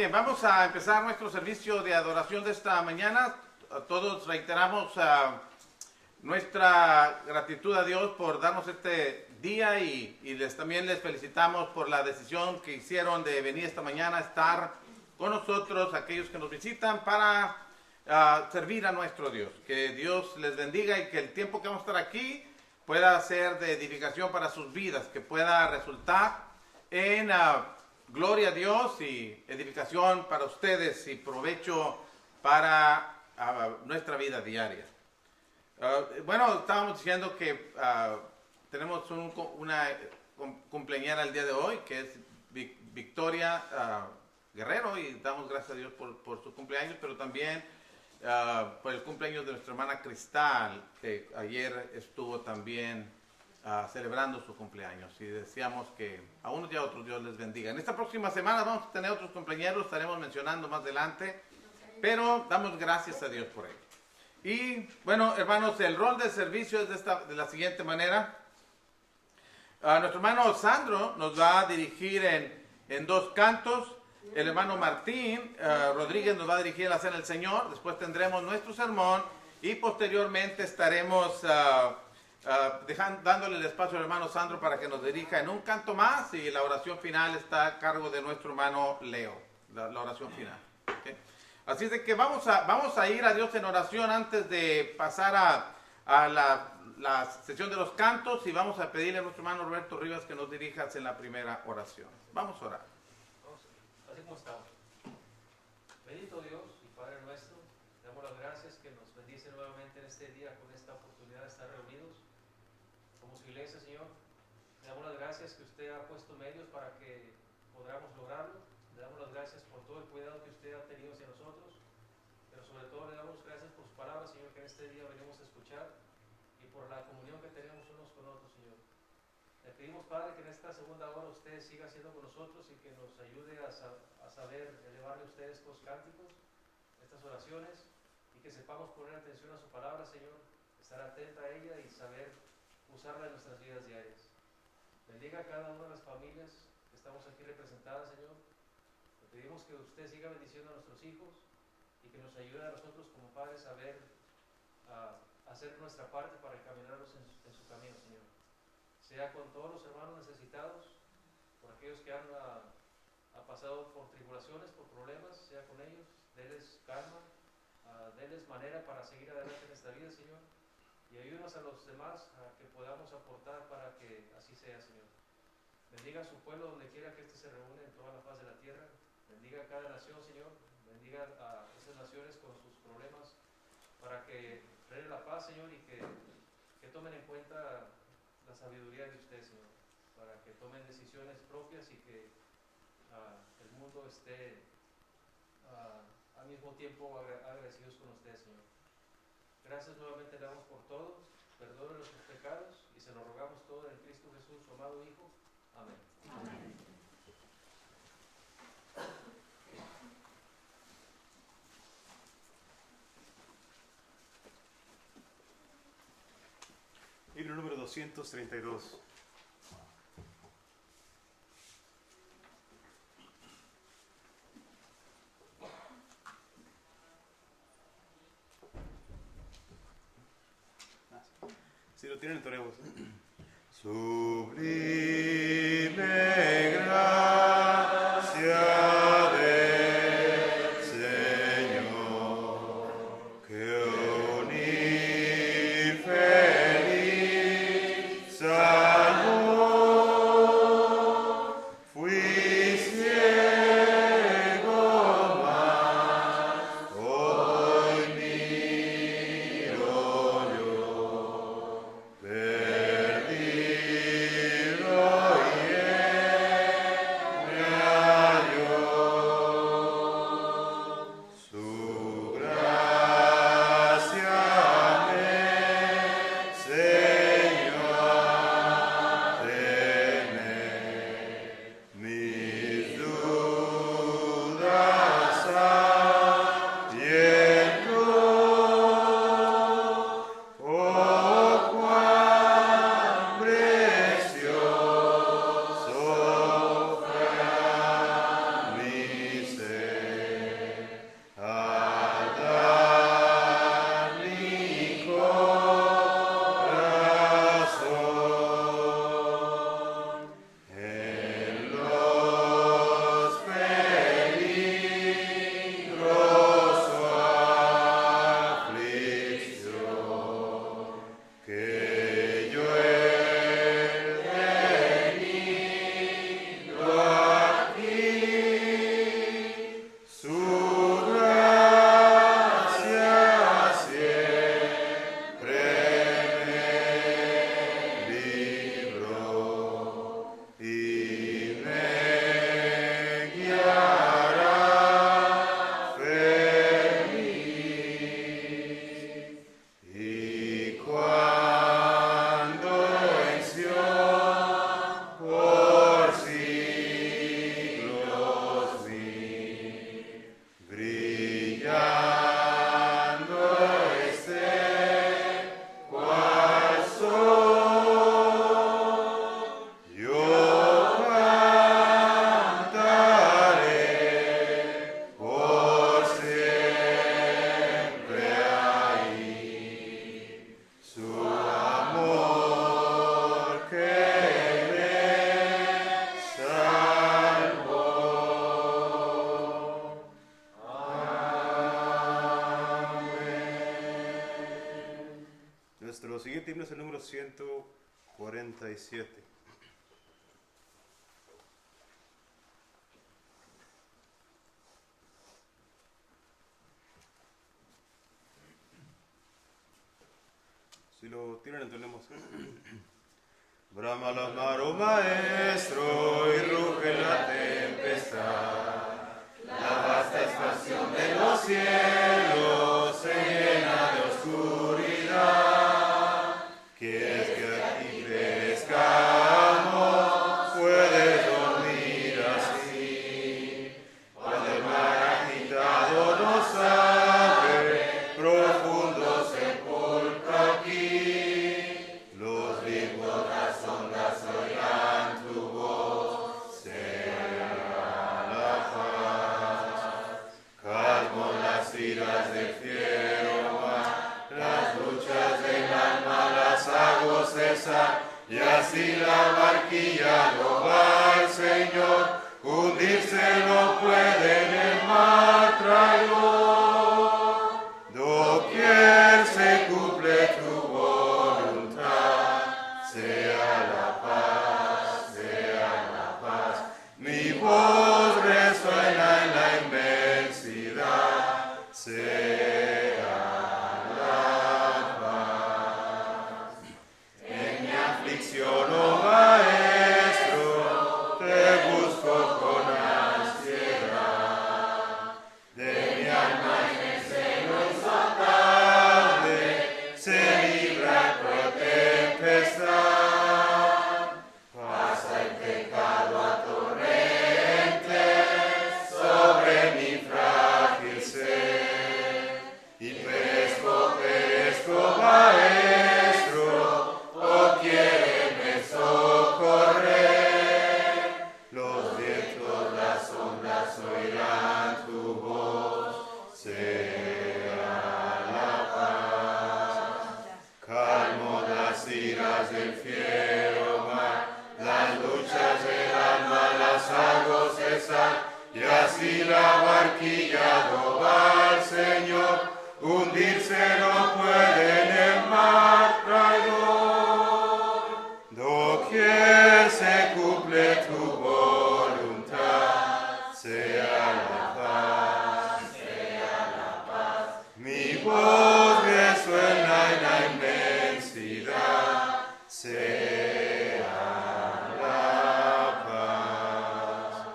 bien, vamos a empezar nuestro servicio de adoración de esta mañana. A todos reiteramos nuestra gratitud a Dios por darnos este día y también les felicitamos por la decisión que hicieron de venir esta mañana a estar con nosotros, aquellos que nos visitan, para servir a nuestro Dios. Que Dios les bendiga y que el tiempo que vamos a estar aquí pueda ser de edificación para sus vidas, que pueda resultar en gloria a Dios y edificación para ustedes y provecho para nuestra vida diaria. Bueno, estábamos diciendo que tenemos una cumpleañera el día de hoy, que es Victoria Guerrero, y damos gracias a Dios por su cumpleaños, pero también por el cumpleaños de nuestra hermana Cristal, que ayer estuvo también celebrando su cumpleaños, y deseamos que a unos y a otros Dios les bendiga. En esta próxima semana vamos a tener otros cumpleaños, estaremos mencionando más adelante, pero damos gracias a Dios por ello. Y bueno, hermanos, el rol del servicio es de la siguiente manera. Nuestro hermano Sandro nos va a dirigir en 2 cantos. El hermano Martín Rodríguez nos va a dirigir en la Cena del Señor. Después tendremos nuestro sermón y posteriormente estaremos dándole el espacio al hermano Sandro para que nos dirija en un canto más, y la oración final está a cargo de nuestro hermano Leo, la oración final. ¿Okay? Así es de que vamos a ir a Dios en oración antes de pasar a la sesión de los cantos, y vamos a pedirle a nuestro hermano Roberto Rivas que nos dirija en la primera oración. Vamos a orar. Así como estamos. Bendito Dios y Padre nuestro, te damos las gracias que nos bendice nuevamente en este día con esta oportunidad de estar reunidos como su iglesia, Señor. Le damos las gracias que usted ha puesto medios para que podamos lograrlo. Le damos las gracias por todo el cuidado que usted ha tenido hacia nosotros, pero sobre todo le damos gracias por sus palabras, Señor, que en este día venimos a escuchar, y por la comunión que tenemos unos con otros, Señor. Le pedimos, Padre, que en esta segunda hora usted siga siendo con nosotros y que nos ayude a saber elevarle a usted estos cánticos, estas oraciones, y que sepamos poner atención a su palabra, Señor, estar atenta a ella y saber usarla en nuestras vidas diarias. Bendiga a cada una de las familias que estamos aquí representadas, Señor. Le pedimos que usted siga bendiciendo a nuestros hijos y que nos ayude a nosotros como padres a ver, hacer nuestra parte para encaminarlos en su camino, Señor. Sea con todos los hermanos necesitados, por aquellos que han pasado por tribulaciones, por problemas, sea con ellos, denles calma, denles manera para seguir adelante en esta vida, Señor, y ayúdanos a los demás a que podamos aportar para que así sea, Señor. Bendiga a su pueblo donde quiera que éste se reúne en toda la faz de la tierra. Bendiga a cada nación, Señor. Bendiga a esas naciones con sus problemas para que reine la paz, Señor, y que tomen en cuenta la sabiduría de usted, Señor, para que tomen decisiones propias y que el mundo esté al mismo tiempo agradecidos con usted, Señor. Gracias nuevamente le damos por todo. Perdone nuestros pecados y se lo rogamos todo en Cristo Jesús, su amado Hijo. Amén. Amén. Himno número 232. Si lo tienen, entonemos. Sublime gracia del Señor, que feliz salvó. Fui ciego, mas hoy miro yo. Perdido y siguiente himno es el número 147. Si lo tiran, entonemos. Brama la mar, oh maestro, y ruge la tempestad. La vasta expansión de los cielos se llena de oscuridad. ¿Quieres que aquí perezcamos? Puedes dormir así. Cuando el mar agitado nos abre, profundo sepulcro aquí. Los vientos, las ondas oirán tu voz, sea la paz. Calmo las iras del fiero mar, las luchas del alma las hago cesar, y así la barquilla no va al Señor, hundirse no puede en el mar traidor. Doquier se cumple tu voluntad, sea la paz, mi voz resuena en la inmensidad, sea la paz. En mi aflicción, oh maestro, te busco con ansiedad. De mi alma en el seno insoltable se libra cruel tempestad. Pasa el pecado a torrentes sobre mi frágil ser. Y perezco, maestro, oh quiéreme socorrer. Los vientos, las ondas oirán tu voz, sea la paz. Calmo las iras del fiero mar, las luchas del alma las hago cesar, y así la barquilla no va al Señor, hundirse no puede en el mar traidor. Doquier se cumple tu voluntad, sea la paz, mi voz resuena en la inmensidad, sea la paz.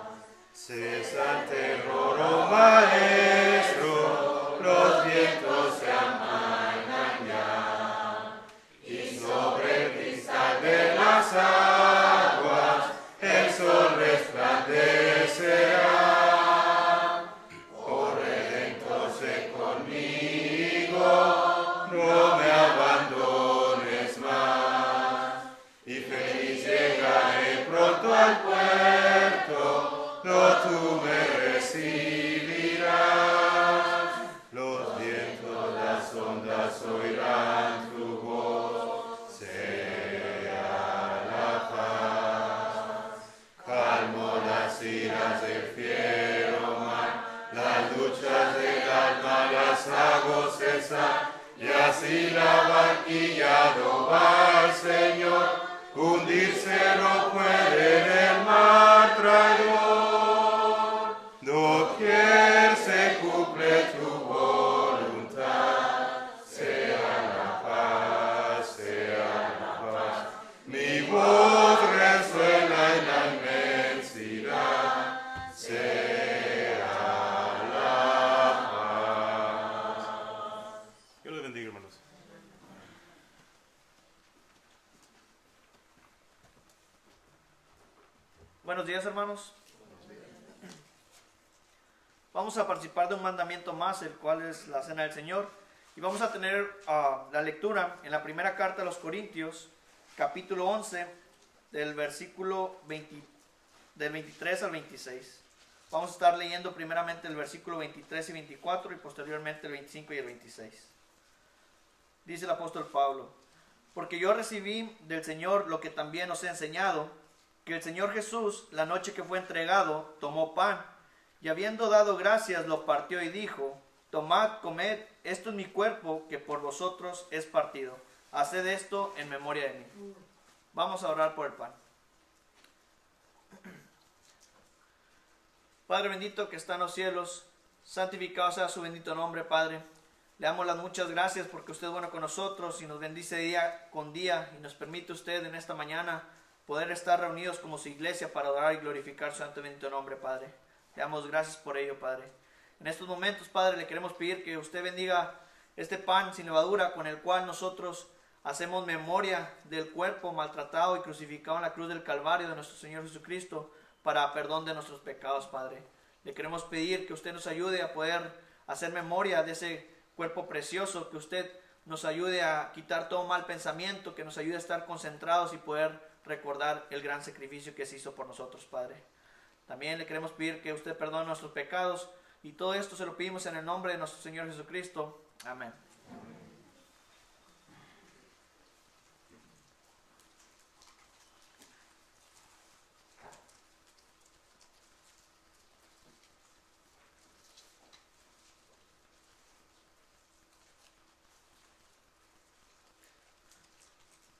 Cesa el terror, oh maestro, los vientos se amainan ya, y sobre el cristal de las aguas el sol resplandecerá. Oh Redentor, sé conmigo, no me abandones más, y feliz llegaré pronto al puerto, no tú me recibirás. Los vientos, las ondas oirán tu voz, sea la paz. Calmo las iras del fiero mar, las luchas del alma las hago cesar, y así la barquilla no va al Señor, hundirse no puede en el mar traidor. Doquier se cumple tu voluntad, sea la paz, mi voz resuena en la inmensidad, sea la paz. Dios los bendiga, hermanos. Buenos días, hermanos. Vamos a participar de un mandamiento más, el cual es la Cena del Señor. Y vamos a tener la lectura en la primera carta a los Corintios, capítulo 11, del versículo 23 al 26. Vamos a estar leyendo primeramente el versículo 23 y 24 y posteriormente el 25 y el 26. Dice el apóstol Pablo: porque yo recibí del Señor lo que también os he enseñado, que el Señor Jesús, la noche que fue entregado, tomó pan, y habiendo dado gracias, lo partió y dijo: tomad, comed, esto es mi cuerpo, que por vosotros es partido. Haced esto en memoria de mí. Vamos a orar por el pan. Padre bendito que está en los cielos, santificado sea su bendito nombre, Padre. Le damos las muchas gracias porque usted es bueno con nosotros y nos bendice día con día y nos permite usted en esta mañana poder estar reunidos como su iglesia para adorar y glorificar su santo y bendito nombre, Padre. Le damos gracias por ello, Padre. En estos momentos, Padre, le queremos pedir que usted bendiga este pan sin levadura con el cual nosotros hacemos memoria del cuerpo maltratado y crucificado en la cruz del Calvario de nuestro Señor Jesucristo para perdón de nuestros pecados, Padre. Le queremos pedir que usted nos ayude a poder hacer memoria de ese cuerpo precioso, que usted nos ayude a quitar todo mal pensamiento, que nos ayude a estar concentrados y poder recordar el gran sacrificio que se hizo por nosotros, Padre. También le queremos pedir que usted perdone nuestros pecados y todo esto se lo pedimos en el nombre de nuestro Señor Jesucristo. Amén.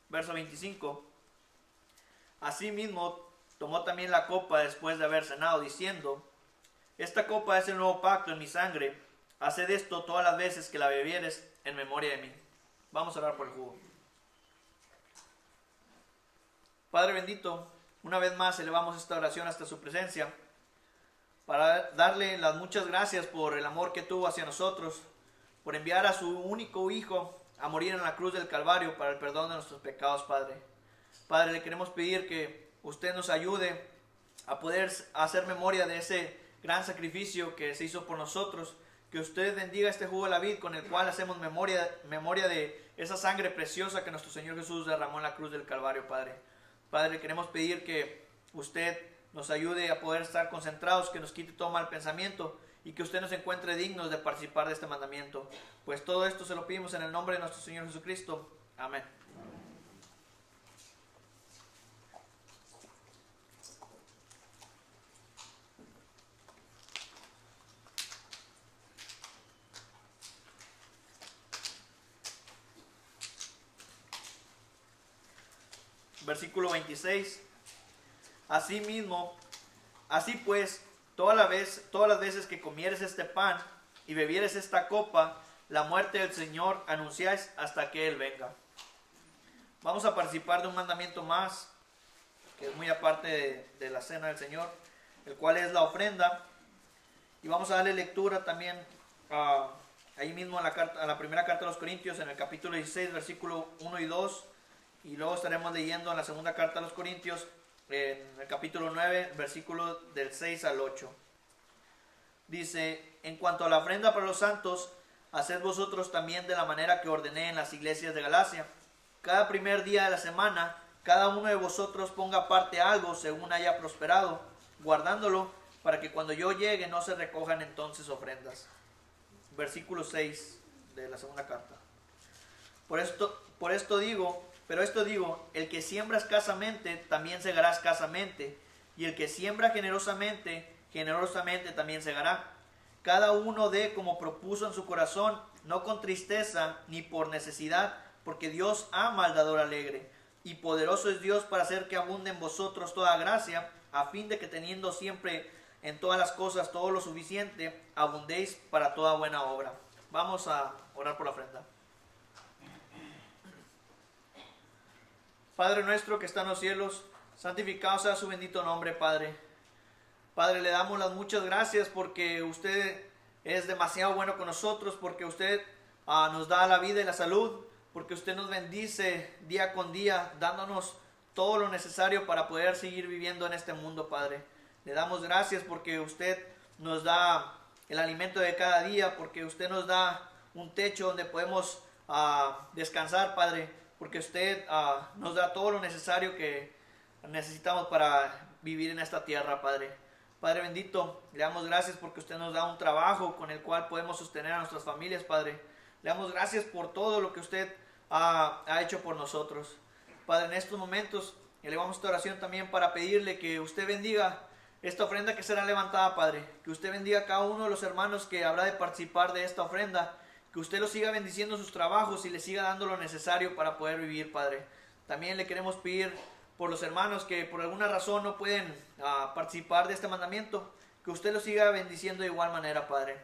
Verso 25. Asimismo, tomó también la copa después de haber cenado, diciendo: esta copa es el nuevo pacto en mi sangre. Haced esto todas las veces que la bebieres en memoria de mí. Vamos a orar por el jugo. Padre bendito, una vez más elevamos esta oración hasta su presencia para darle las muchas gracias por el amor que tuvo hacia nosotros, por enviar a su único Hijo a morir en la cruz del Calvario para el perdón de nuestros pecados, Padre. Padre, le queremos pedir que usted nos ayude a poder hacer memoria de ese gran sacrificio que se hizo por nosotros, que usted bendiga este jugo de la vid con el cual hacemos memoria de esa sangre preciosa que nuestro Señor Jesús derramó en la cruz del Calvario, Padre. Padre, le queremos pedir que usted nos ayude a poder estar concentrados, que nos quite todo mal pensamiento y que usted nos encuentre dignos de participar de este mandamiento. Pues todo esto se lo pedimos en el nombre de nuestro Señor Jesucristo. Amén. Versículo 26. Así pues, todas las veces que comieres este pan y bebieres esta copa, la muerte del Señor anunciáis hasta que Él venga. Vamos a participar de un mandamiento más, que es muy aparte de la cena del Señor, el cual es la ofrenda. Y vamos a darle lectura también ahí mismo a la primera carta de los Corintios, en el capítulo 16, versículo 1 y 2. Y luego estaremos leyendo en la segunda carta a los Corintios, en el capítulo 9, versículo del 6 al 8. Dice: en cuanto a la ofrenda para los santos, haced vosotros también de la manera que ordené en las iglesias de Galacia. Cada primer día de la semana, cada uno de vosotros ponga aparte algo según haya prosperado, guardándolo para que cuando yo llegue no se recojan entonces ofrendas. Versículo 6 de la segunda carta. Pero esto digo, el que siembra escasamente, también segará escasamente, y el que siembra generosamente, generosamente también segará. Cada uno dé como propuso en su corazón, no con tristeza ni por necesidad, porque Dios ama al dador alegre. Y poderoso es Dios para hacer que abunde en vosotros toda gracia, a fin de que teniendo siempre en todas las cosas todo lo suficiente, abundéis para toda buena obra. Vamos a orar por la ofrenda. Padre nuestro que está en los cielos, santificado sea su bendito nombre, Padre. Padre, le damos las muchas gracias porque usted es demasiado bueno con nosotros, porque usted nos da la vida y la salud, porque usted nos bendice día con día, dándonos todo lo necesario para poder seguir viviendo en este mundo, Padre. Le damos gracias porque usted nos da el alimento de cada día, porque usted nos da un techo donde podemos descansar, Padre, porque usted nos da todo lo necesario que necesitamos para vivir en esta tierra, Padre. Padre bendito, le damos gracias porque usted nos da un trabajo con el cual podemos sostener a nuestras familias, Padre. Le damos gracias por todo lo que usted ha hecho por nosotros. Padre, en estos momentos elevamos esta oración también para pedirle que usted bendiga esta ofrenda que será levantada, Padre. Que usted bendiga a cada uno de los hermanos que habrá de participar de esta ofrenda. Que usted los siga bendiciendo sus trabajos y les siga dando lo necesario para poder vivir, Padre. También le queremos pedir por los hermanos que por alguna razón no pueden participar de este mandamiento, que usted los siga bendiciendo de igual manera, Padre.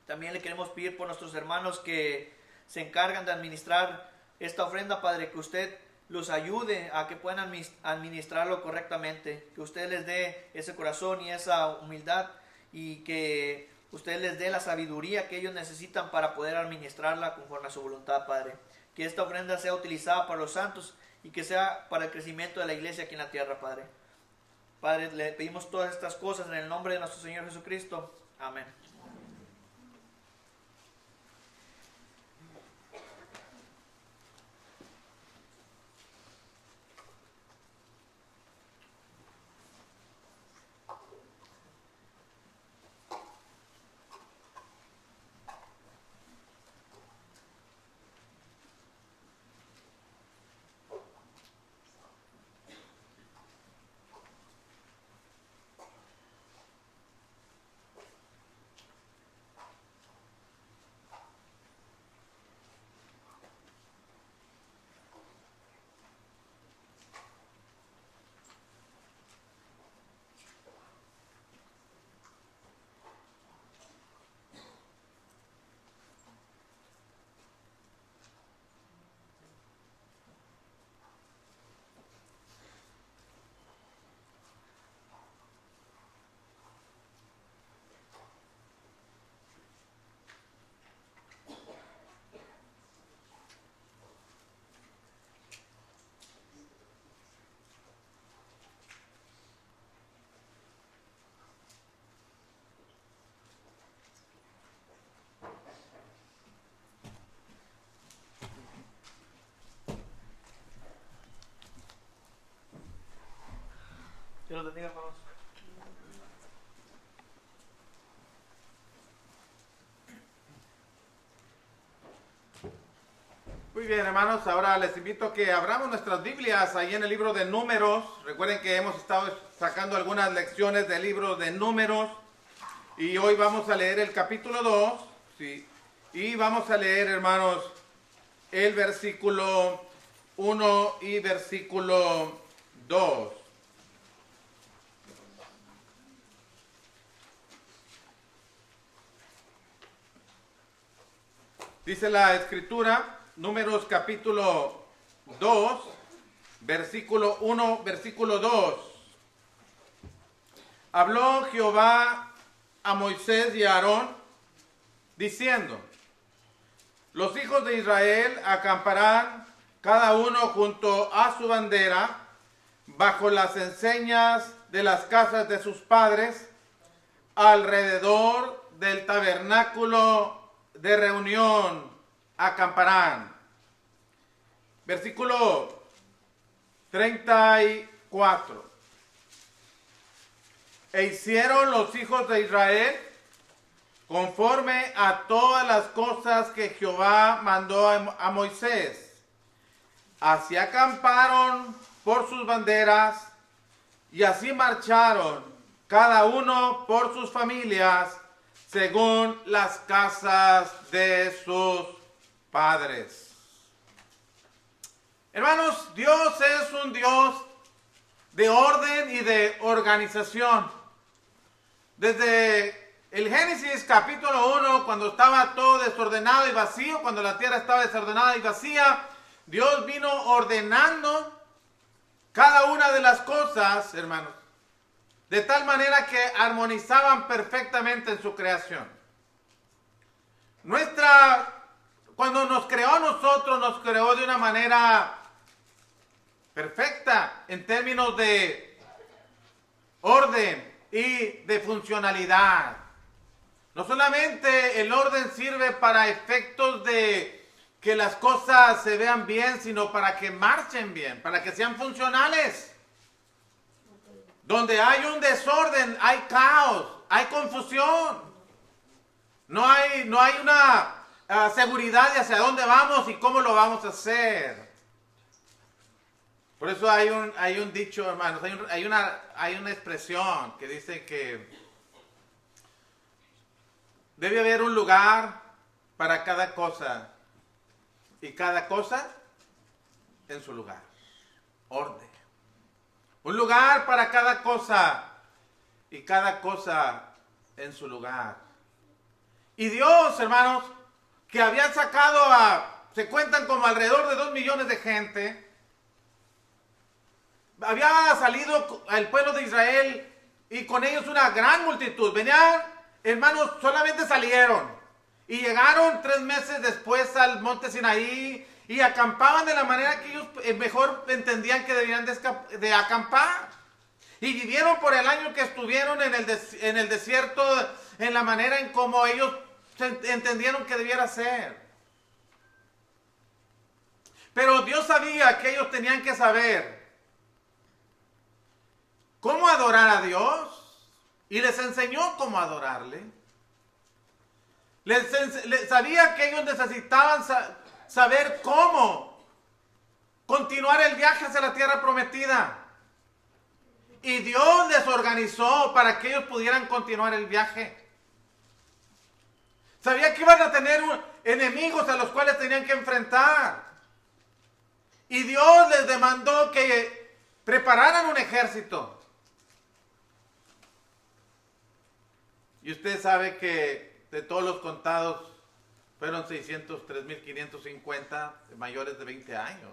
También le queremos pedir por nuestros hermanos que se encargan de administrar esta ofrenda, Padre, que usted los ayude a que puedan administrarlo correctamente, que usted les dé ese corazón y esa humildad y que usted les dé la sabiduría que ellos necesitan para poder administrarla conforme a su voluntad, Padre. Que esta ofrenda sea utilizada para los santos y que sea para el crecimiento de la iglesia aquí en la tierra, Padre. Padre, le pedimos todas estas cosas en el nombre de nuestro Señor Jesucristo. Amén. Dios los bendiga, hermanos. Muy bien, hermanos, ahora les invito a que abramos nuestras Biblias ahí en el libro de Números. Recuerden que hemos estado sacando algunas lecciones del libro de Números y hoy vamos a leer el capítulo 2, ¿sí? Y vamos a leer, hermanos, el versículo 1 y versículo 2. Dice la Escritura, Números capítulo 2, versículo 1, versículo 2. Habló Jehová a Moisés y a Aarón, diciendo: los hijos de Israel acamparán cada uno junto a su bandera, bajo las enseñas de las casas de sus padres, alrededor del tabernáculo de reunión acamparán. Versículo 34. E hicieron los hijos de Israel conforme a todas las cosas que Jehová mandó a Moisés. Así acamparon por sus banderas y así marcharon cada uno por sus familias según las casas de sus padres. Hermanos, Dios es un Dios de orden y de organización. Desde el Génesis capítulo 1, cuando estaba todo desordenado y vacío, cuando la tierra estaba desordenada y vacía, Dios vino ordenando cada una de las cosas, hermanos, de tal manera que armonizaban perfectamente en su creación. Cuando nos creó a nosotros, nos creó de una manera perfecta en términos de orden y de funcionalidad. No solamente el orden sirve para efectos de que las cosas se vean bien, sino para que marchen bien, para que sean funcionales. Donde hay un desorden, hay caos, hay confusión. No hay una seguridad de hacia dónde vamos y cómo lo vamos a hacer. Por eso hay un dicho, hermanos, hay una expresión que dice que debe haber un lugar para cada cosa y cada cosa en su lugar. Orden. Un lugar para cada cosa y cada cosa en su lugar. Y Dios, hermanos, que había sacado se cuentan como alrededor de 2 millones de gente, había salido el pueblo de Israel y con ellos una gran multitud. Venían, hermanos, solamente salieron y llegaron 3 meses después al monte Sinaí y acampaban de la manera que ellos mejor entendían que debían de acampar. Y vivieron por el año que estuvieron en el desierto, en la manera en como ellos entendieron que debiera ser. Pero Dios sabía que ellos tenían que saber cómo adorar a Dios y les enseñó cómo adorarle. Sabía que ellos necesitaban saber cómo continuar el viaje hacia la tierra prometida. Y Dios les organizó para que ellos pudieran continuar el viaje. Sabía que iban a tener enemigos a los cuales tenían que enfrentar. Y Dios les demandó que prepararan un ejército. Y usted sabe que de todos los contados fueron 603.550 mayores de 20 años.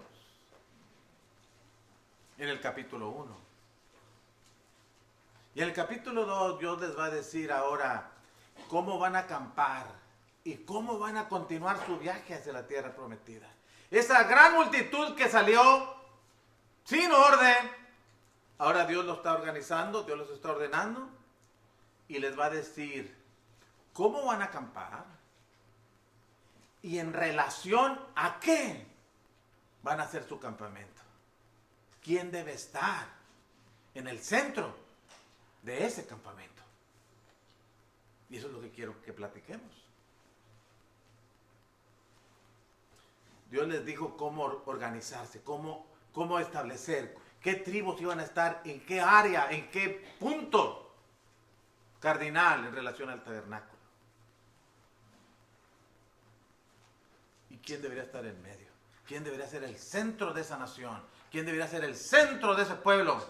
En el capítulo 1. Y en el capítulo 2 Dios les va a decir ahora cómo van a acampar y cómo van a continuar su viaje hacia la tierra prometida. Esa gran multitud que salió sin orden, ahora Dios lo está organizando, Dios los está ordenando y les va a decir cómo van a acampar y en relación a qué van a hacer su campamento. ¿Quién debe estar en el centro de ese campamento? Y eso es lo que quiero que platiquemos. Dios les dijo cómo organizarse, cómo establecer, qué tribus iban a estar, en qué área, en qué punto cardinal en relación al tabernáculo. ¿Y quién debería estar en medio? ¿Quién debería ser el centro de esa nación? ¿Quién debería ser el centro de ese pueblo?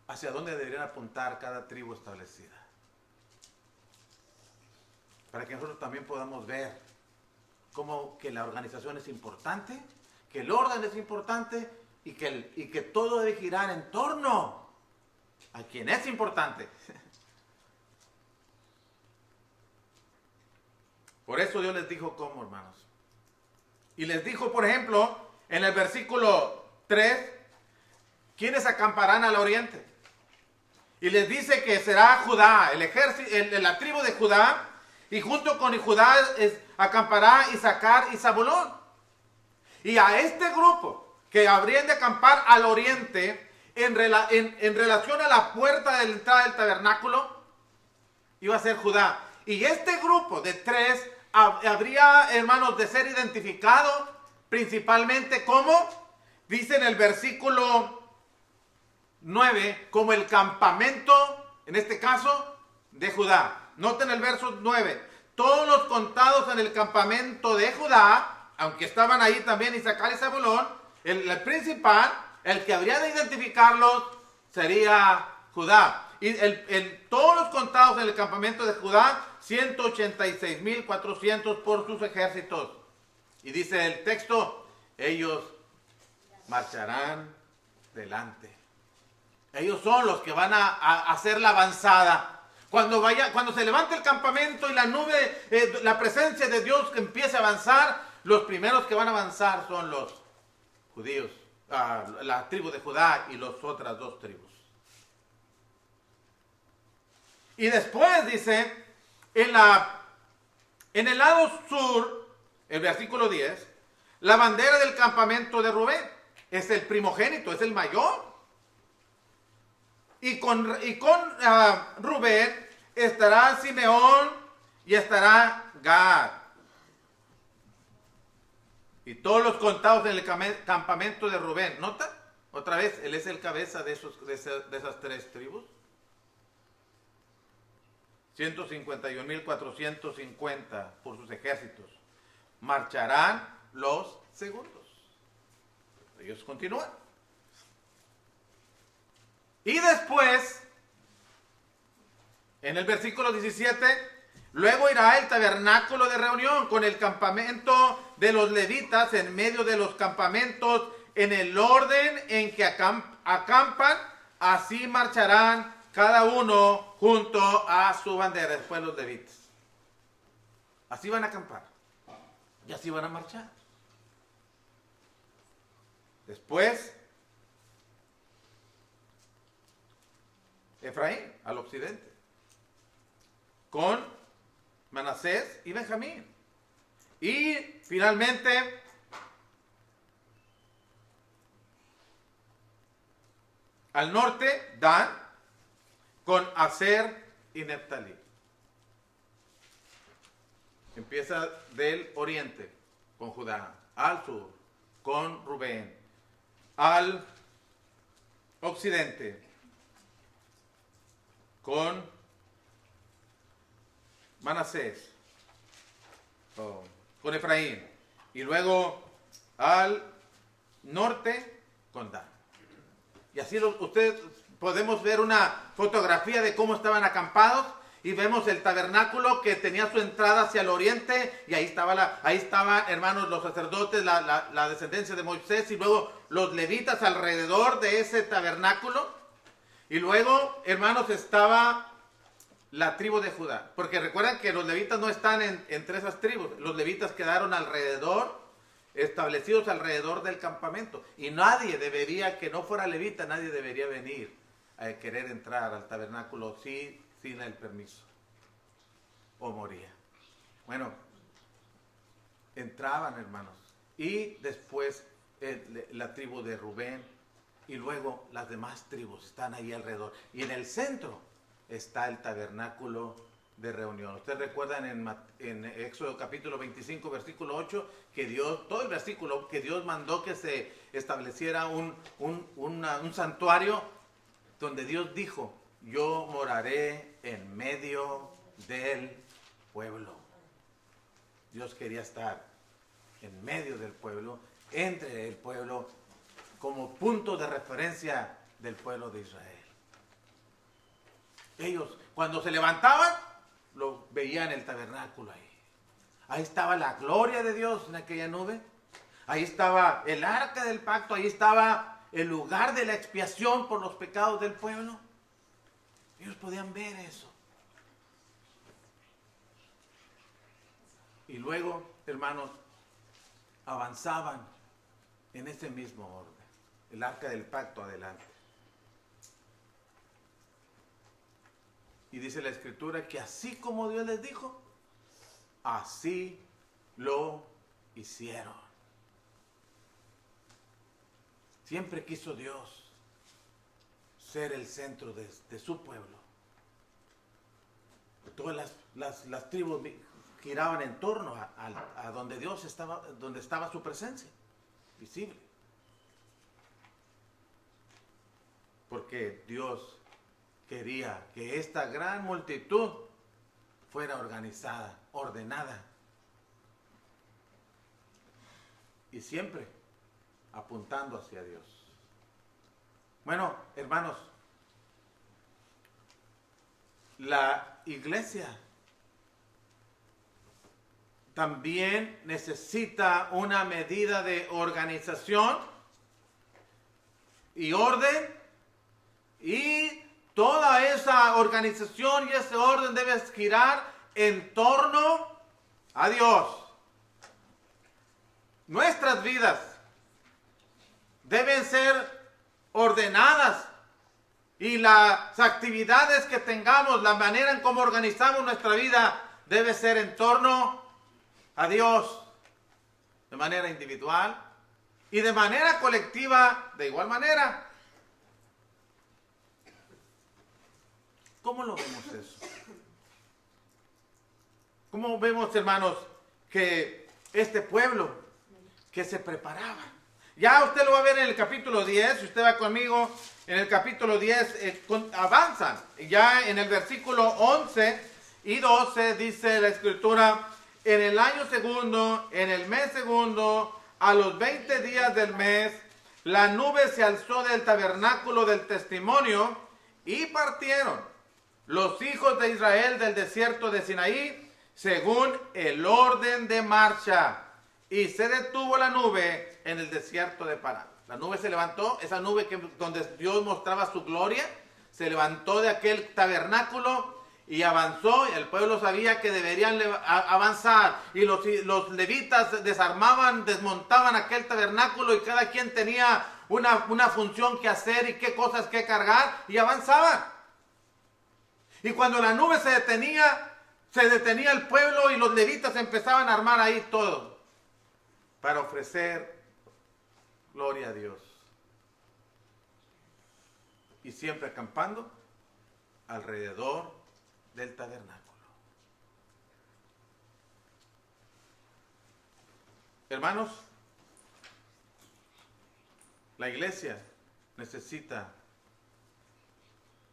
¿Hacia dónde deberían apuntar cada tribu establecida? Para que nosotros también podamos ver cómo que la organización es importante, que el orden es importante y que todo debe girar en torno a quien es importante. Por eso Dios les dijo cómo, hermanos. Y les dijo, por ejemplo, en el versículo 3, ¿quiénes acamparán al oriente? Y les dice que será Judá, la tribu de Judá, y junto con Judá acampará Isaacar y Zabulón. Y a este grupo que habrían de acampar al oriente, en relación a la puerta de la entrada del tabernáculo, iba a ser Judá. Y este grupo de 3 habría, hermanos, de ser identificado principalmente como, dice en el versículo 9, como el campamento, en este caso, de Judá. Noten el verso 9. Todos los contados en el campamento de Judá, aunque estaban ahí también Isaacar y Zabulón, el principal, el que habría de identificarlos, sería Judá. Y todos los contados en el campamento de Judá, 186.400 por sus ejércitos. Y dice el texto, ellos marcharán delante. Ellos son los que van a hacer la avanzada. Cuando se levante el campamento y la nube, la presencia de Dios que empiece a avanzar, los primeros que van a avanzar son los judíos, la tribu de Judá y las otras 2 tribus. Y después dice, en el lado sur, el versículo 10, la bandera del campamento de Rubén es el primogénito, es el mayor. Y con Rubén estará Simeón y estará Gad. Y todos los contados en el campamento de Rubén. ¿Nota? Otra vez, él es el cabeza de esas 3 tribus. 151,450 por sus ejércitos. Marcharán los segundos. Ellos continúan. Y después, en el versículo 17, luego irá el tabernáculo de reunión con el campamento de los levitas en medio de los campamentos, en el orden en que acampan, así marcharán cada uno junto a su bandera. Después los levitas. Así van a acampar. Y así van a marchar. Después, Efraín, al occidente, con Manasés y Benjamín. Y finalmente, al norte, Dan, con Aser y Neftalí. Empieza del oriente, con Judá, al sur, con Rubén, al occidente, con Manasés, con Efraín, y luego al norte con Dan. Y así ustedes podemos ver una fotografía de cómo estaban acampados, y vemos el tabernáculo que tenía su entrada hacia el oriente, y ahí estaban, hermanos, los sacerdotes, la descendencia de Moisés, y luego los levitas alrededor de ese tabernáculo. Y luego, hermanos, estaba la tribu de Judá. Porque recuerdan que los levitas no están entre esas tribus. Los levitas quedaron alrededor, establecidos alrededor del campamento. Y nadie debería, que no fuera levita, nadie debería venir a querer entrar al tabernáculo sin el permiso. O moría. Bueno, entraban, hermanos. Y después la tribu de Rubén. Y luego las demás tribus están ahí alrededor. Y en el centro está el tabernáculo de reunión. Ustedes recuerdan en Éxodo capítulo 25, versículo 8, que Dios, todo el versículo, que Dios mandó que se estableciera un santuario donde Dios dijo: yo moraré en medio del pueblo. Dios quería estar en medio del pueblo, entre el pueblo, como punto de referencia del pueblo de Israel. Ellos, cuando se levantaban, lo veían en el tabernáculo ahí. Ahí estaba la gloria de Dios en aquella nube. Ahí estaba el arca del pacto. Ahí estaba el lugar de la expiación por los pecados del pueblo. Ellos podían ver eso. Y luego, hermanos, avanzaban en ese mismo orden. El arca del pacto adelante. Y dice la escritura que así como Dios les dijo, así lo hicieron. Siempre quiso Dios ser el centro de su pueblo. Todas las tribus giraban en torno a donde Dios estaba, donde estaba su presencia, visible. Porque Dios quería que esta gran multitud fuera organizada, ordenada. Y siempre apuntando hacia Dios. Bueno, hermanos, la iglesia también necesita una medida de organización y orden, y toda esa organización y ese orden debe girar en torno a Dios. Nuestras vidas deben ser ordenadas, y las actividades que tengamos, la manera en cómo organizamos nuestra vida, debe ser en torno a Dios, de manera individual y de manera colectiva de igual manera. ¿Cómo lo vemos eso? ¿Cómo vemos, hermanos, que este pueblo que se preparaba? Ya usted lo va a ver en el capítulo 10, si usted va conmigo, en el capítulo 10 avanzan. Ya en el versículo 11 y 12 dice la Escritura: en el año segundo, en el mes segundo, a los 20 días del mes, la nube se alzó del tabernáculo del testimonio y partieron los hijos de Israel del desierto de Sinaí según el orden de marcha, y se detuvo la nube en el desierto de Parán. La nube se levantó, esa nube donde Dios mostraba su gloria, se levantó de aquel tabernáculo y avanzó, y el pueblo sabía que deberían avanzar, y los levitas desarmaban, desmontaban aquel tabernáculo, y cada quien tenía una función que hacer y qué cosas que cargar, y avanzaban. Y cuando la nube se detenía el pueblo, y los levitas empezaban a armar ahí todo para ofrecer gloria a Dios, y siempre acampando alrededor del tabernáculo. Hermanos, la iglesia necesita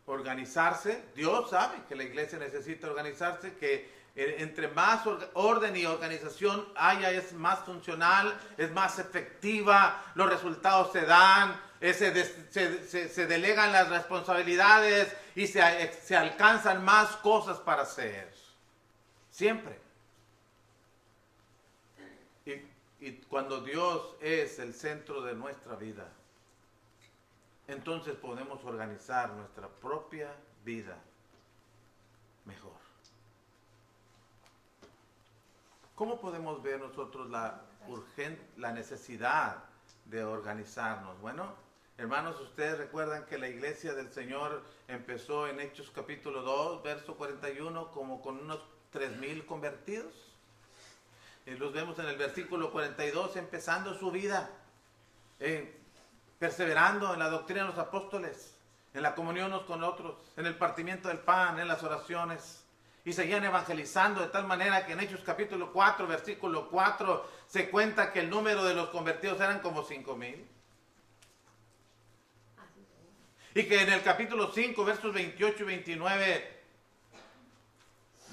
organizarse. Dios sabe que la iglesia necesita organizarse, que entre más orden y organización haya, es más funcional, es más efectiva, los resultados se dan, se delegan las responsabilidades y se alcanzan más cosas para hacer. Siempre. Y cuando Dios es el centro de nuestra vida, entonces podemos organizar nuestra propia vida mejor. ¿Cómo podemos ver nosotros la necesidad de organizarnos? Bueno, hermanos, ustedes recuerdan que la iglesia del Señor empezó en Hechos capítulo 2, verso 41, como con unos 3,000 convertidos. Y los vemos en el versículo 42, empezando su vida, perseverando en la doctrina de los apóstoles, en la comunión unos con otros, en el partimiento del pan, en las oraciones. Y seguían evangelizando de tal manera que en Hechos capítulo 4, versículo 4, se cuenta que el número de los convertidos eran como 5,000. Y que en el capítulo 5, versos 28 y 29,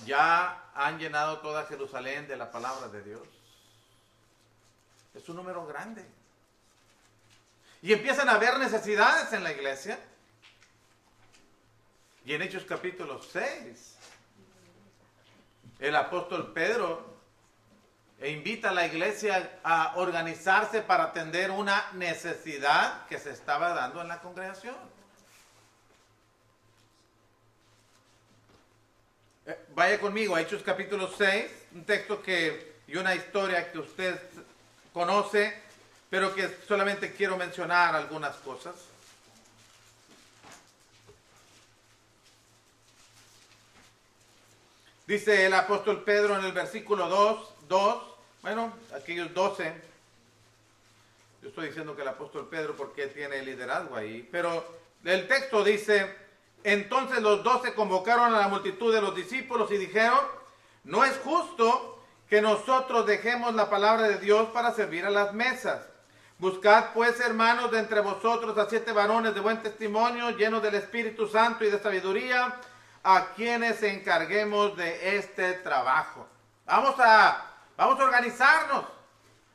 ya han llenado toda Jerusalén de la palabra de Dios. Es un número grande. Y empiezan a haber necesidades en la iglesia. Y en Hechos capítulo 6, el apóstol Pedro invita a la iglesia a organizarse para atender una necesidad que se estaba dando en la congregación. Vaya conmigo a Hechos capítulo 6, un texto y una historia que usted conoce, pero que solamente quiero mencionar algunas cosas. Dice el apóstol Pedro en el versículo 2, bueno, aquellos 12. Yo estoy diciendo que el apóstol Pedro porque tiene liderazgo ahí, pero el texto dice: entonces los 12 convocaron a la multitud de los discípulos y dijeron: no es justo que nosotros dejemos la palabra de Dios para servir a las mesas. Buscad pues, hermanos, de entre vosotros a 7 varones de buen testimonio, llenos del Espíritu Santo y de sabiduría, a quienes encarguemos de este trabajo. Vamos a organizarnos.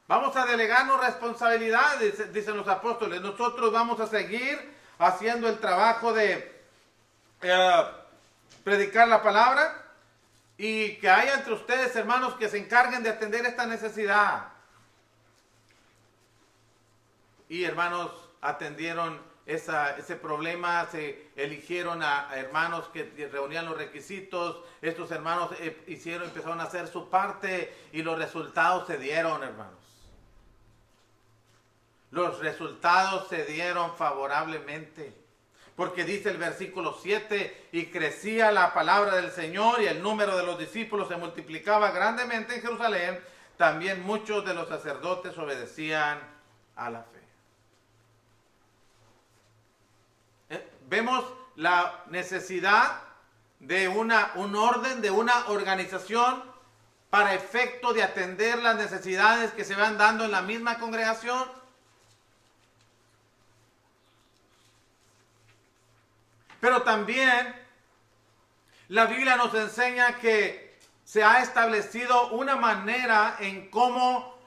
Vamos a delegarnos responsabilidades, dicen los apóstoles. Nosotros vamos a seguir haciendo el trabajo de predicar la palabra, y que haya entre ustedes, hermanos, que se encarguen de atender esta necesidad. Y hermanos atendieron ese problema, se eligieron a hermanos que reunían los requisitos. Estos hermanos empezaron a hacer su parte y los resultados se dieron, hermanos. Los resultados se dieron favorablemente. Porque dice el versículo 7, y crecía la palabra del Señor y el número de los discípulos se multiplicaba grandemente en Jerusalén. También muchos de los sacerdotes obedecían a la fe. Vemos la necesidad de un orden, de una organización para efecto de atender las necesidades que se van dando en la misma congregación. Pero también La Biblia nos enseña que se ha establecido una manera en cómo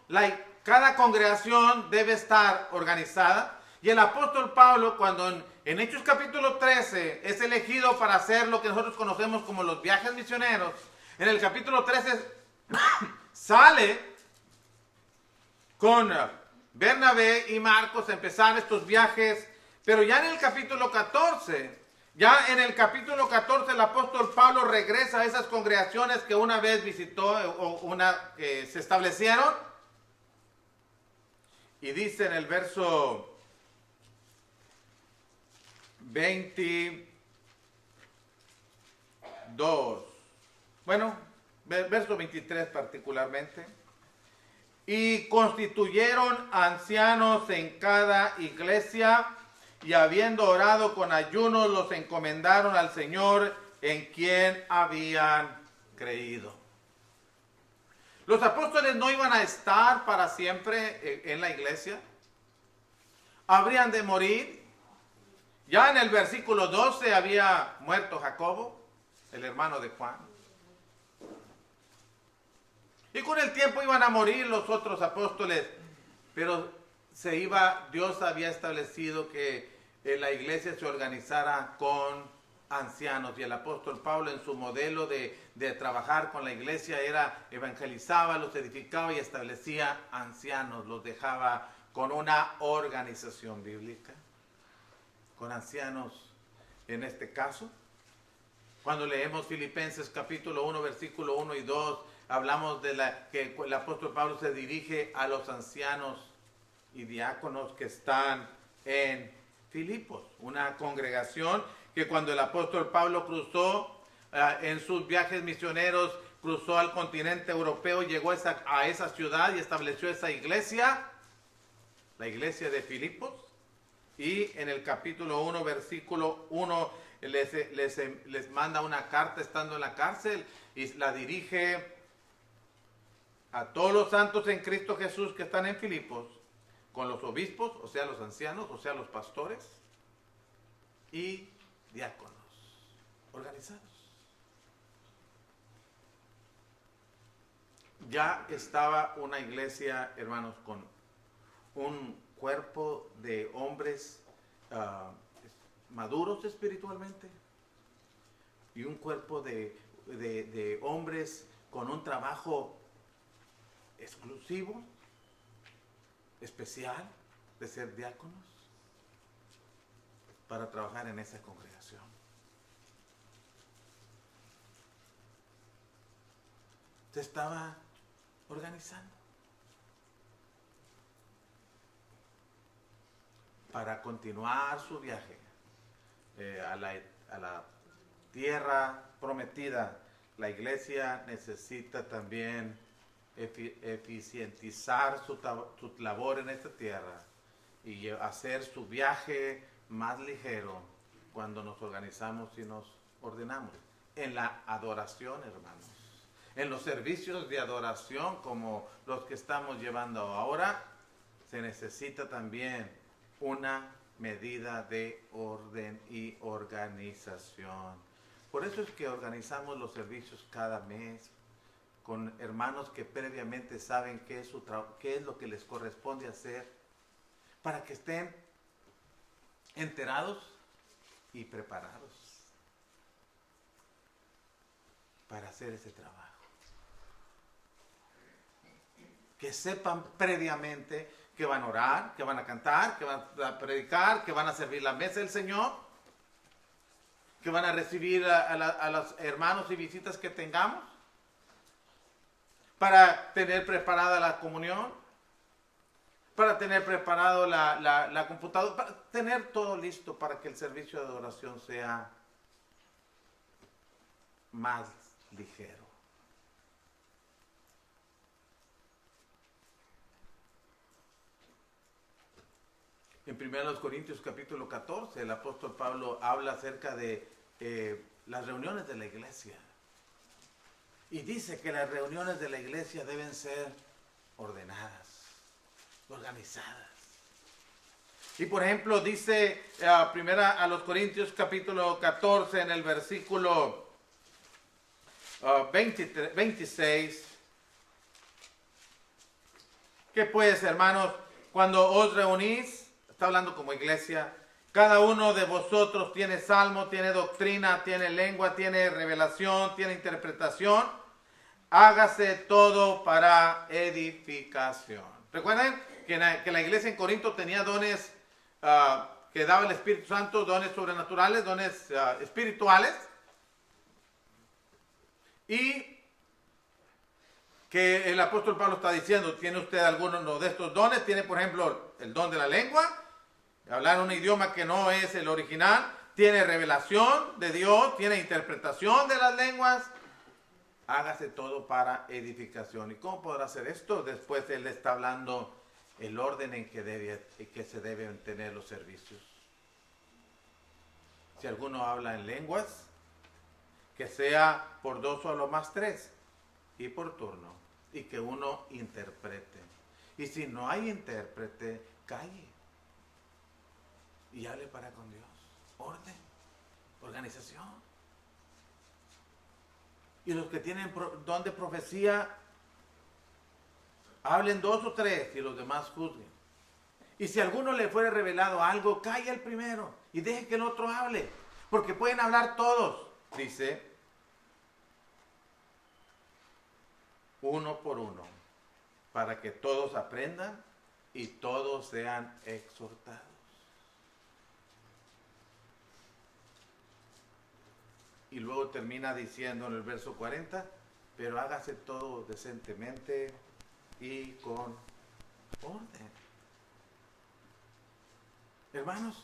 cada congregación debe estar organizada. Y el apóstol Pablo, cuando en Hechos capítulo 13 es elegido para hacer lo que nosotros conocemos como los viajes misioneros, en el capítulo 13 sale con Bernabé y Marcos a empezar estos viajes, pero ya en el capítulo 14, el apóstol Pablo regresa a esas congregaciones que una vez visitó o que se establecieron, y dice en el verso 22, bueno, verso 23 particularmente, y constituyeron ancianos en cada iglesia, y habiendo orado con ayunos, los encomendaron al Señor en quien habían creído. Los apóstoles no iban a estar para siempre en la iglesia. Habrían de morir. Ya en el versículo 12 había muerto Jacobo, el hermano de Juan. Y con el tiempo iban a morir los otros apóstoles, pero Dios había establecido que la iglesia se organizara con ancianos, y el apóstol Pablo en su modelo de trabajar con la iglesia evangelizaba, los edificaba y establecía ancianos, los dejaba con una organización bíblica, con ancianos en este caso. Cuando leemos Filipenses capítulo 1, versículo 1 y 2, hablamos de que el apóstol Pablo se dirige a los ancianos y diáconos que están en Filipos, una congregación que cuando el apóstol Pablo cruzó en sus viajes misioneros, cruzó al continente europeo, llegó a esa ciudad y estableció esa iglesia, la iglesia de Filipos, y en el capítulo 1, versículo 1, les manda una carta estando en la cárcel y la dirige a todos los santos en Cristo Jesús que están en Filipos, con los obispos, o sea, los ancianos, o sea, los pastores y diáconos organizados. Ya estaba una iglesia, hermanos, con un cuerpo de hombres maduros espiritualmente y un cuerpo de hombres con un trabajo exclusivo, especial, de ser diáconos, para trabajar en esa congregación. Se estaba organizando para continuar su viaje a la tierra prometida. La iglesia necesita también eficientizar su labor en esta tierra y hacer su viaje más ligero cuando nos organizamos y nos ordenamos. En la adoración, hermanos, en los servicios de adoración como los que estamos llevando ahora, se necesita también una medida de orden y organización. Por eso es que organizamos los servicios cada mes con hermanos que previamente saben qué es lo que les corresponde hacer, para que estén enterados y preparados para hacer ese trabajo. Que sepan previamente que van a orar, que van a cantar, que van a predicar, que van a servir la mesa del Señor, que van a recibir a los hermanos y visitas que tengamos, para tener preparada la comunión, para tener preparado la computadora, para tener todo listo para que el servicio de adoración sea más ligero. En 1 Corintios capítulo 14, el apóstol Pablo habla acerca de las reuniones de la iglesia. Y dice que las reuniones de la iglesia deben ser ordenadas, organizadas. Y por ejemplo dice a los Corintios capítulo 14 en el versículo 26. ¿Qué pues, hermanos? Cuando os reunís, está hablando como iglesia, cada uno de vosotros tiene salmo, tiene doctrina, tiene lengua, tiene revelación, tiene interpretación. Hágase todo para edificación. Recuerden que la iglesia en Corinto tenía dones que daba el Espíritu Santo, dones sobrenaturales, dones espirituales. Y que el apóstol Pablo está diciendo, ¿tiene usted alguno de estos dones? Tiene, por ejemplo, el don de la lengua, hablar un idioma que no es el original, tiene revelación de Dios, tiene interpretación de las lenguas. Hágase todo para edificación. ¿Y cómo podrá hacer esto? Después él está hablando el orden en que se deben tener los servicios. Si alguno habla en lenguas, que sea por 2 o a lo más 3 y por turno, y que uno interprete. Y si no hay intérprete, calle y hable para con Dios. Orden, organización. Y los que tienen don de profecía, hablen 2 o 3 y los demás juzguen. Y si a alguno le fuere revelado algo, calle el primero y deje que el otro hable, porque pueden hablar todos, dice, uno por uno, para que todos aprendan y todos sean exhortados. Y luego termina diciendo en el verso 40, pero hágase todo decentemente y con orden. Hermanos,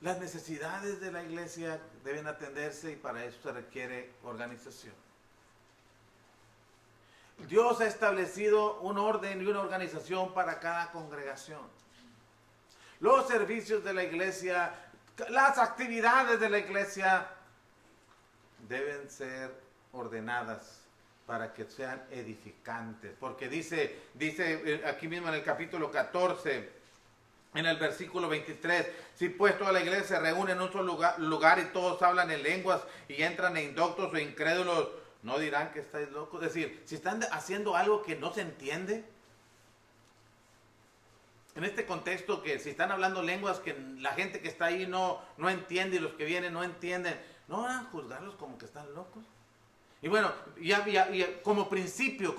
las necesidades de la iglesia deben atenderse y para eso se requiere organización. Dios ha establecido un orden y una organización para cada congregación. Los servicios de la iglesia, las actividades de la iglesia deben ser ordenadas para que sean edificantes. Porque dice aquí mismo en el capítulo 14, en el versículo 23, si pues toda la iglesia se reúne en un solo lugar y todos hablan en lenguas y entran en indoctos o incrédulos, ¿no dirán que estáis locos? Es decir, si están haciendo algo que no se entiende, en este contexto que si están hablando lenguas que la gente que está ahí no entiende y los que vienen no entienden, ¿no van a juzgarlos como que están locos? Y bueno, como principio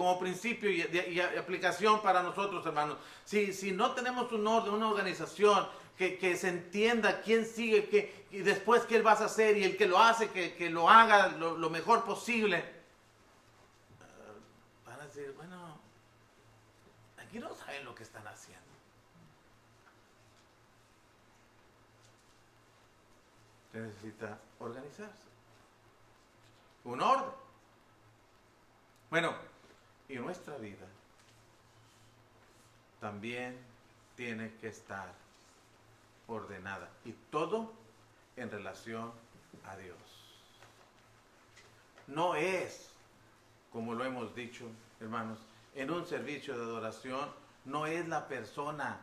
y aplicación para nosotros, hermanos, si no tenemos un orden, una organización que se entienda quién sigue y después qué vas a hacer y el que lo hace, que lo haga lo mejor posible, van a decir, bueno, aquí no saben lo que están haciendo. Se necesita organizarse. Un orden. Bueno, y nuestra vida también tiene que estar ordenada. Y todo en relación a Dios. No es, como lo hemos dicho, hermanos, en un servicio de adoración, no es la persona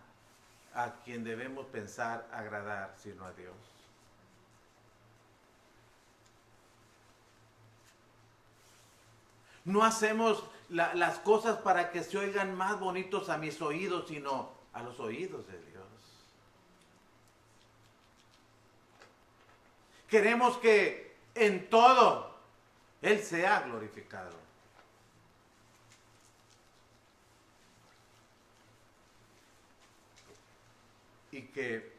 a quien debemos pensar agradar, sino a Dios. No hacemos las cosas para que se oigan más bonitos a mis oídos, sino a los oídos de Dios. Queremos que en todo Él sea glorificado. Y que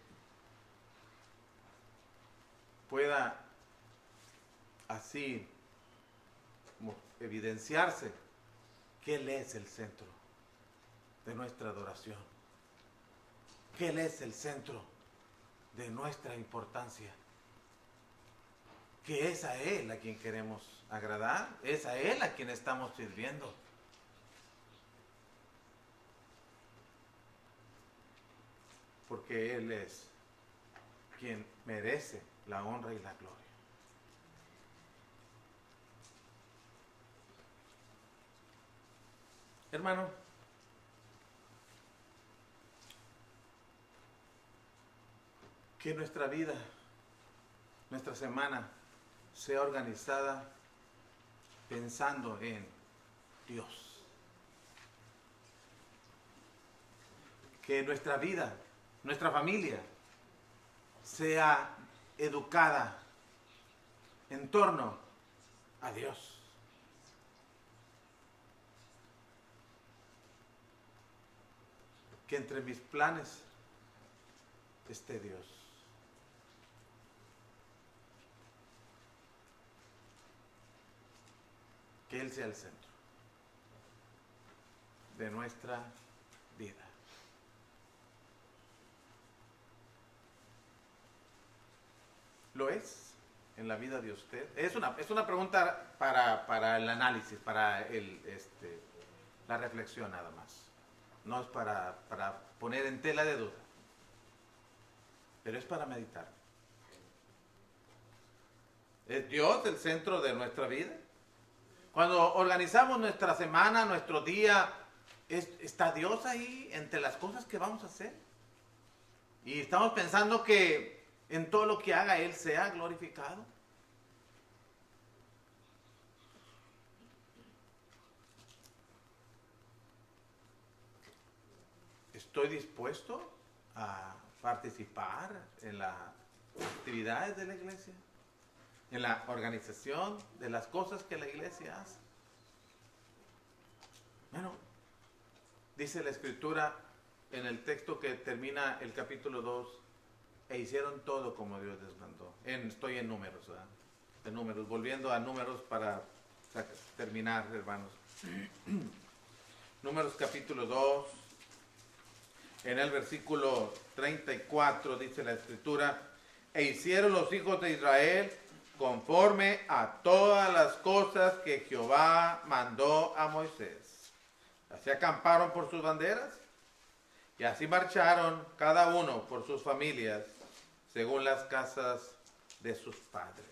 pueda así evidenciarse que Él es el centro de nuestra adoración, que Él es el centro de nuestra importancia, que es a Él a quien queremos agradar, es a Él a quien estamos sirviendo. Porque Él es quien merece la honra y la gloria. Hermano, que nuestra vida, nuestra semana, sea organizada pensando en Dios. Que nuestra vida, nuestra familia, sea educada en torno a Dios. Que entre mis planes esté Dios. Que Él sea el centro de nuestra vida. ¿Lo es en la vida de usted? Es una pregunta para el análisis, para la reflexión nada más. No es para poner en tela de duda, pero es para meditar. ¿Es Dios el centro de nuestra vida? Cuando organizamos nuestra semana, nuestro día, ¿está Dios ahí entre las cosas que vamos a hacer? Y estamos pensando que en todo lo que haga Él sea glorificado. ¿Estoy dispuesto a participar en las actividades de la iglesia? ¿En la organización de las cosas que la iglesia hace? Bueno, dice la Escritura en el texto que termina el capítulo 2, e hicieron todo como Dios les mandó. Estoy en Números, ¿verdad? En Números, volviendo a Números para terminar, hermanos. Números capítulo 2. En el versículo 34 dice la Escritura: e hicieron los hijos de Israel conforme a todas las cosas que Jehová mandó a Moisés. Así acamparon por sus banderas, y así marcharon cada uno por sus familias, según las casas de sus padres.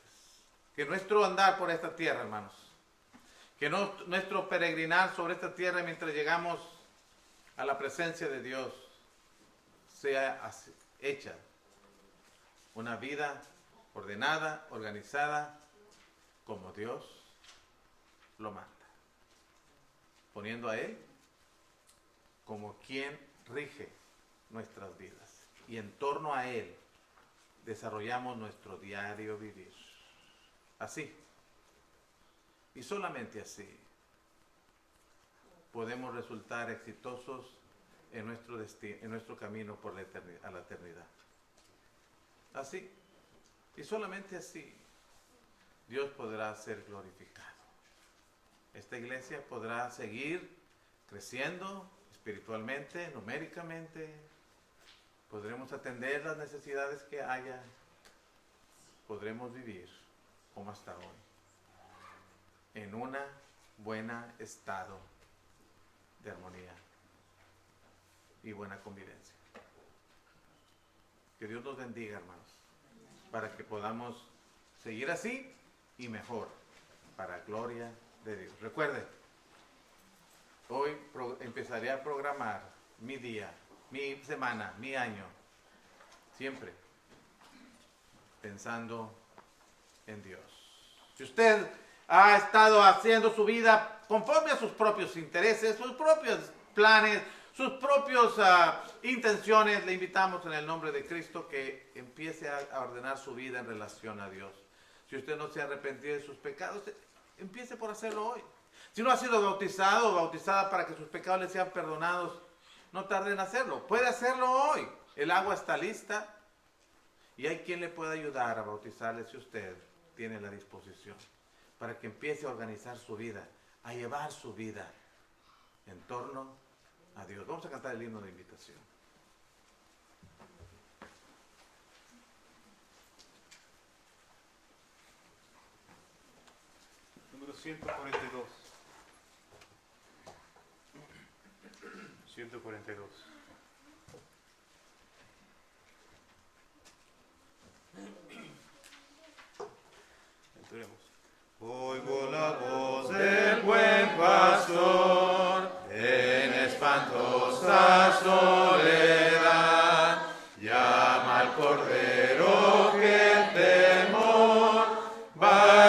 Que nuestro andar por esta tierra, hermanos, que nuestro peregrinar sobre esta tierra mientras llegamos a la presencia de Dios, sea hecha una vida ordenada, organizada, como Dios lo manda, poniendo a Él como quien rige nuestras vidas, y en torno a Él desarrollamos nuestro diario vivir. Así, y solamente así, podemos resultar exitosos en nuestro destino, en nuestro camino por la eternidad, a la eternidad. Así, y solamente así, Dios podrá ser glorificado. Esta iglesia podrá seguir creciendo espiritualmente, numéricamente. Podremos atender las necesidades que haya. Podremos vivir como hasta hoy, en un buen estado de armonía y buena convivencia. Que Dios nos bendiga, hermanos, para que podamos seguir así y mejor, para gloria de Dios. Recuerde, hoy empezaré a programar mi día, mi semana, mi año, siempre pensando en Dios. Si usted ha estado haciendo su vida conforme a sus propios intereses, sus propios planes, sus propias intenciones, le invitamos en el nombre de Cristo que empiece a ordenar su vida en relación a Dios. Si usted no se ha arrepentido de sus pecados, empiece por hacerlo hoy. Si no ha sido bautizado o bautizada para que sus pecados le sean perdonados, no tarde en hacerlo. Puede hacerlo hoy. El agua está lista y hay quien le pueda ayudar a bautizarle si usted tiene la disposición, para que empiece a organizar su vida, a llevar su vida en torno a Dios. Vamos a cantar el himno de invitación. Número 142. 142. Entremos. Oigo la voz del buen pastor en espantosa soledad, llama al cordero que el temor va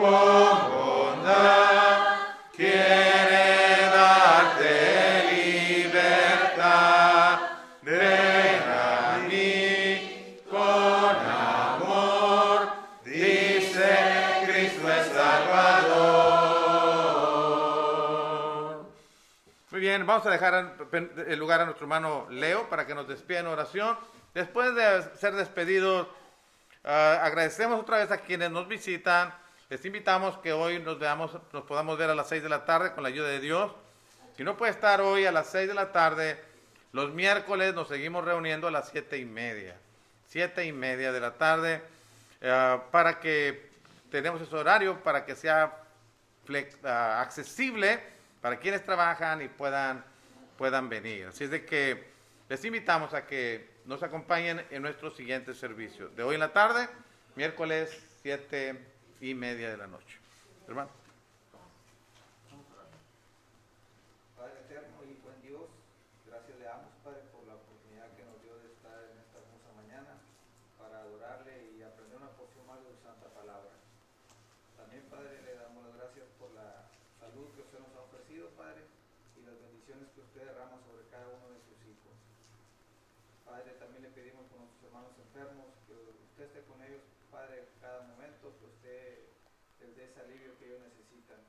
con bondad quiere darte libertad. Ven a mí con amor, dice Cristo es Salvador. Muy bien, vamos a dejar el lugar a nuestro hermano Leo para que nos despida en oración. Después de ser despedidos, agradecemos otra vez a quienes nos visitan. Les invitamos que hoy nos podamos ver a las 6 de la tarde con la ayuda de Dios. Si no puede estar hoy a las 6 de la tarde, los miércoles nos seguimos reuniendo a las 7:30. 7:30 de la tarde, para que tenemos ese horario, para que sea accesible para quienes trabajan y puedan venir. Así es de que les invitamos a que nos acompañen en nuestro siguiente servicio. De hoy en la tarde, miércoles 7:30 de la noche. Hermano. Padre eterno y buen Dios, gracias le damos, Padre, por la oportunidad que nos dio de estar en esta hermosa mañana para adorarle y aprender una porción más de su santa palabra. También, Padre, le damos las gracias por la salud que usted nos ha ofrecido, Padre, y las bendiciones que usted derrama sobre cada uno de sus hijos. Padre, también le pedimos por nuestros hermanos enfermos que usted esté con ellos, Padre, cada momento, que usted les dé ese alivio que ellos necesitan.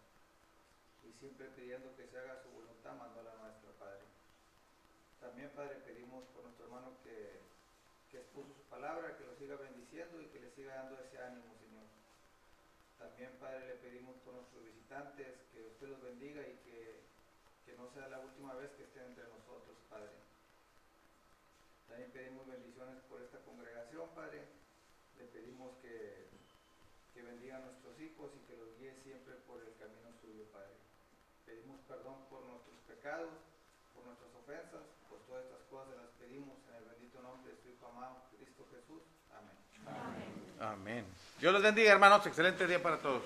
Y siempre pidiendo que se haga su voluntad, mandó la nuestra, Padre. También, Padre, pedimos por nuestro hermano que expuso su palabra, que lo siga bendiciendo y que le siga dando ese ánimo, Señor. También, Padre, le pedimos por nuestros visitantes, que usted los bendiga y que no sea la última vez que estén entre nosotros, Padre. También pedimos bendiciones por esta congregación, Padre. Le pedimos que bendiga a nuestros hijos y que los guíe siempre por el camino suyo, Padre. Pedimos perdón por nuestros pecados, por nuestras ofensas, por todas estas cosas las pedimos en el bendito nombre de su Hijo amado, Cristo Jesús. Amén. Amén. Dios los bendiga, hermanos. Excelente día para todos.